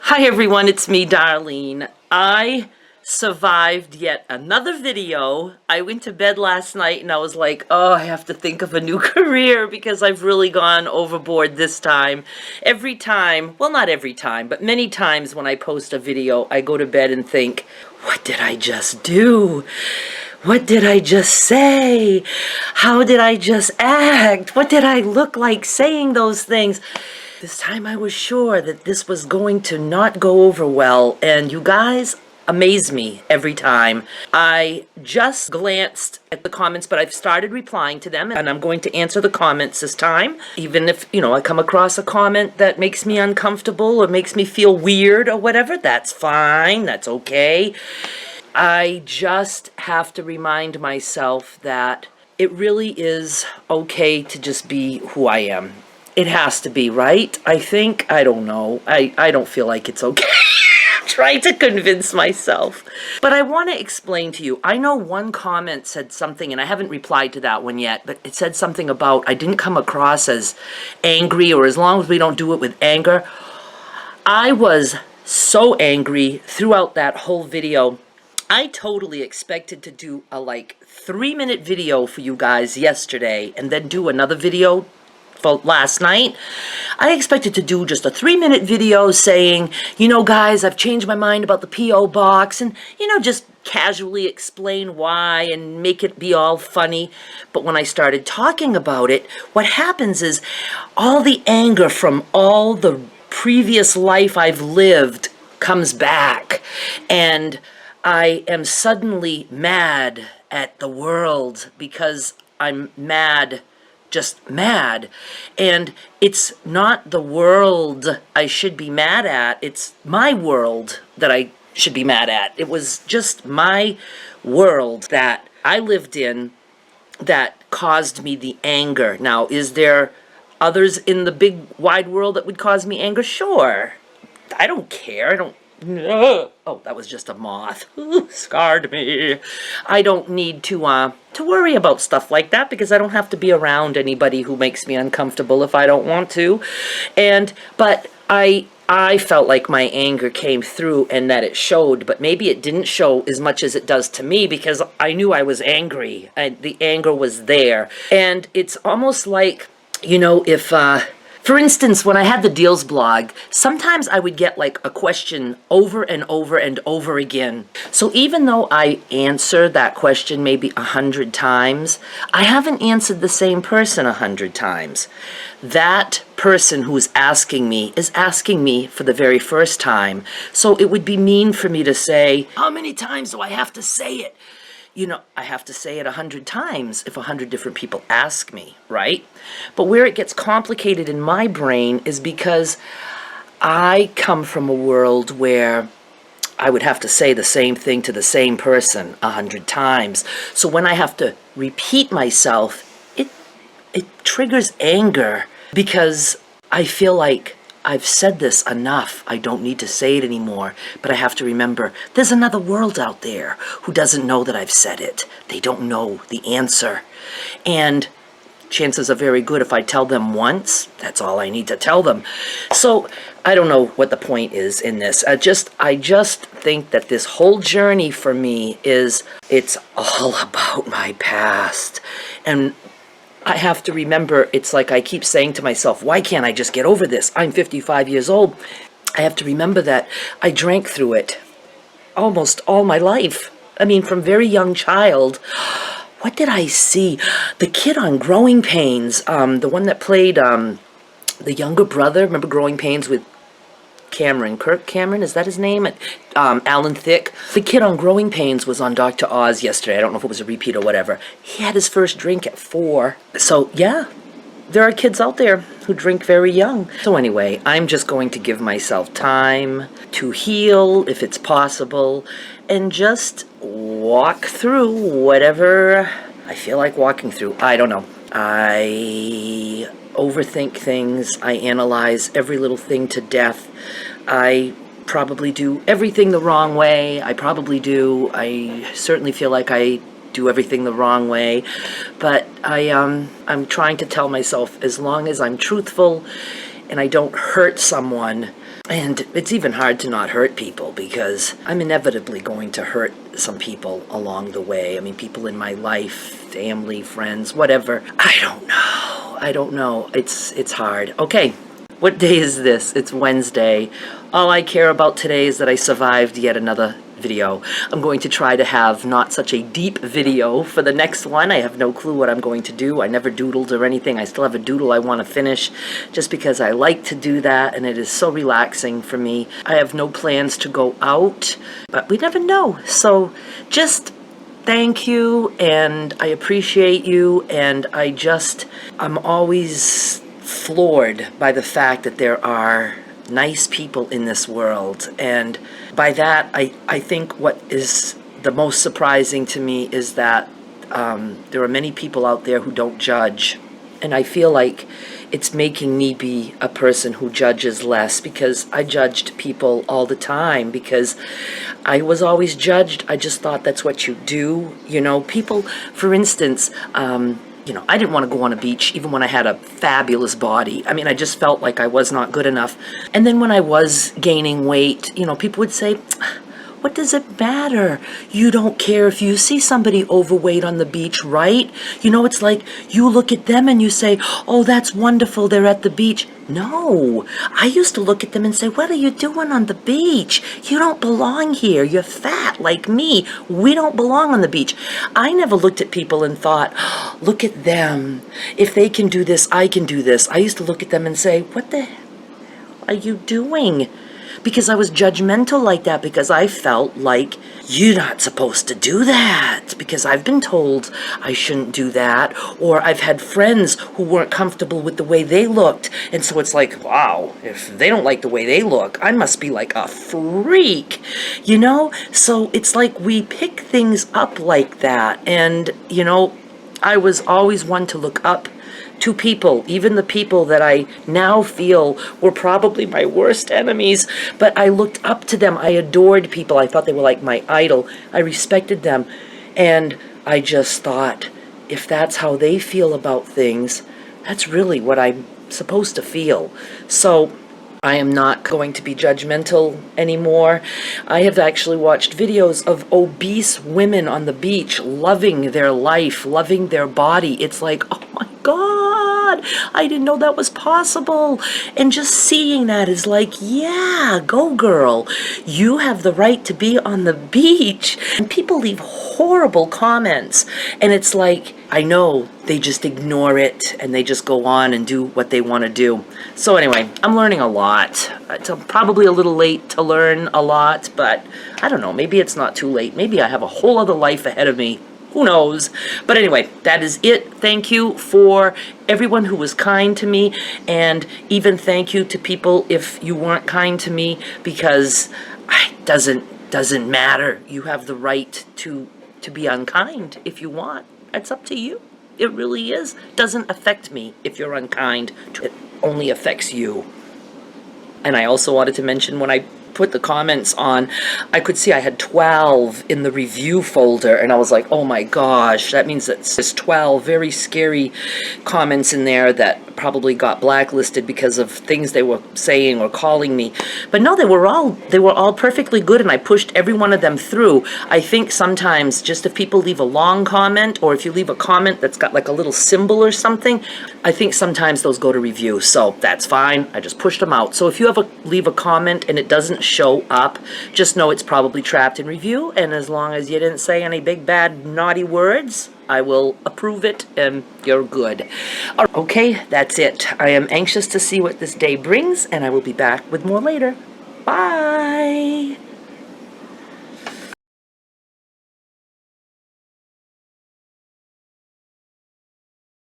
Hi everyone, it's me, Darlene. I survived yet another video. I went to bed last night and I was like, oh, I have to think of a new career because I've really gone overboard this time. Every time, well, not every time, but many times when I post a video, I go to bed and think, what did I just do? What did I just say? How did I just act? What did I look like saying those things? This time I was sure that this was going to not go over well, and you guys amaze me every time. I just glanced at the comments, but I've started replying to them, and I'm going to answer the comments this time. Even if, I come across a comment that makes me uncomfortable or makes me feel weird or whatever, that's fine, that's okay. I just have to remind myself that it really is okay to just be who I am. It has to be, right? I think, I don't know. I don't feel like it's okay. I'm trying to convince myself. But I want to explain to you. I know one comment said something, and I haven't replied to that one yet, but it said something about I didn't come across as angry, or as long as we don't do it with anger. I was so angry throughout that whole video. I totally expected to do a 3-minute video for you guys yesterday and then do another video for last night. I expected to do just a 3-minute video saying, guys, I've changed my mind about the P.O. box, and, just casually explain why and make it be all funny. But when I started talking about it, what happens is all the anger from all the previous life I've lived comes back, and I am suddenly mad at the world because I'm mad, just mad. And it's not the world I should be mad at, it's my world that I should be mad at. It was just my world that I lived in that caused me the anger. Now, is there others in the big wide world that would cause me anger? Sure. I don't care. I don't. Oh, that was just a moth. Ooh, scarred me. I don't need to worry about stuff like that because I don't have to be around anybody who makes me uncomfortable if I don't want to. But I felt like my anger came through and that it showed, but maybe it didn't show as much as it does to me because I knew I was angry. The anger was there. And it's almost like, if for instance, when I had the Deals blog, sometimes I would get a question over and over and over again. So even though I answer that question maybe 100 times, I haven't answered the same person 100 times. That person who's asking me is asking me for the very first time. So it would be mean for me to say, how many times do I have to say it? I have to say it 100 times if 100 different people ask me, right? But where it gets complicated in my brain is because I come from a world where I would have to say the same thing to the same person 100 times. So when I have to repeat myself, it triggers anger because I feel like I've said this enough. I don't need to say it anymore. But I have to remember, there's another world out there who doesn't know that I've said it. They don't know the answer. And chances are very good if I tell them once, that's all I need to tell them. So I don't know what the point is in this. I just think that this whole journey for me it's all about my past. And I have to remember, it's like I keep saying to myself, why can't I just get over this? I'm 55 years old. I have to remember that I drank through it almost all my life. I mean, from very young child. What did I see? The kid on Growing Pains, the one that played the younger brother. Remember Growing Pains with Kirk Cameron, is that his name? Alan Thicke. The kid on Growing Pains was on Dr. Oz yesterday. I don't know if it was a repeat or whatever. He had his first drink at 4. So, yeah, there are kids out there who drink very young. So anyway, I'm just going to give myself time to heal, if it's possible, and just walk through whatever I feel like walking through. I don't know. I overthink things. I analyze every little thing to death. I probably do everything the wrong way. I certainly feel like I do everything the wrong way. But I'm trying to tell myself, as long as I'm truthful and I don't hurt someone, And it's even hard to not hurt people because I'm inevitably going to hurt some people along the way. I mean, people in my life, family, friends, whatever. I don't know. It's hard. Okay, what day is this? It's Wednesday. All I care about today is that I survived yet another video. I'm going to try to have not such a deep video for the next one. I have no clue what I'm going to do. I never doodled or anything. I still have a doodle I want to finish just because I like to do that and it is so relaxing for me. I have no plans to go out, but we never know. So just thank you, and I appreciate you, and I'm always floored by the fact that there are nice people in this world. And by that, I think what is the most surprising to me is that there are many people out there who don't judge. And I feel like it's making me be a person who judges less, because I judged people all the time because I was always judged. I just thought that's what you do. You know, people, for instance, you know, I didn't want to go on a beach even when I had a fabulous body. I mean, I just felt like I was not good enough. And then when I was gaining weight, you know, people would say, what does it matter? You don't care if you see somebody overweight on the beach, right? You know, it's like you look at them and you say, oh, that's wonderful, they're at the beach. No, I used to look at them and say, what are you doing on the beach? You don't belong here. You're fat like me. We don't belong on the beach. I never looked at people and thought, oh, look at them. If they can do this, I can do this. I used to look at them and say, what the hell are you doing? Because I was judgmental like that, because I felt like you're not supposed to do that, because I've been told I shouldn't do that, or I've had friends who weren't comfortable with the way they looked, and so it's like, wow, if they don't like the way they look, I must be like a freak, you know? So it's like we pick things up like that, and, you know, I was always one to look up to people, even the people that I now feel were probably my worst enemies, but I looked up to them. I adored people. I thought they were like my idol. I respected them, and I just thought, if that's how they feel about things, that's really what I'm supposed to feel. So I am not going to be judgmental anymore. I have actually watched videos of obese women on the beach loving their life, loving their body. It's like, oh my God, I didn't know that was possible. And just seeing that is like, yeah, go girl. You have the right to be on the beach. And people leave horrible comments. And it's like, I know they just ignore it and they just go on and do what they want to do. So anyway, I'm learning a lot. It's probably a little late to learn a lot, but I don't know, maybe it's not too late. Maybe I have a whole other life ahead of me. Who knows? But anyway, that is it. Thank you for everyone who was kind to me, and even thank you to people if you weren't kind to me, because it doesn't matter. You have the right to be unkind if you want. It's up to you. It really is. Doesn't affect me if you're unkind. It only affects you. And I also wanted to mention, when I put the comments on, I could see I had 12 in the review folder, and I was like, oh my gosh, that means that there's 12 very scary comments in there that probably got blacklisted because of things they were saying or calling me. But no, they were all perfectly good, and I pushed every one of them through. I think sometimes just if people leave a long comment, or if you leave a comment that's got like a little symbol or something, I think sometimes those go to review. So that's fine. I just pushed them out. So if you leave a comment and it doesn't show up, just know it's probably trapped in review, and as long as you didn't say any big bad naughty words, I will approve it and you're good. Okay, that's it. I am anxious to see what this day brings, and I will be back with more later. Bye!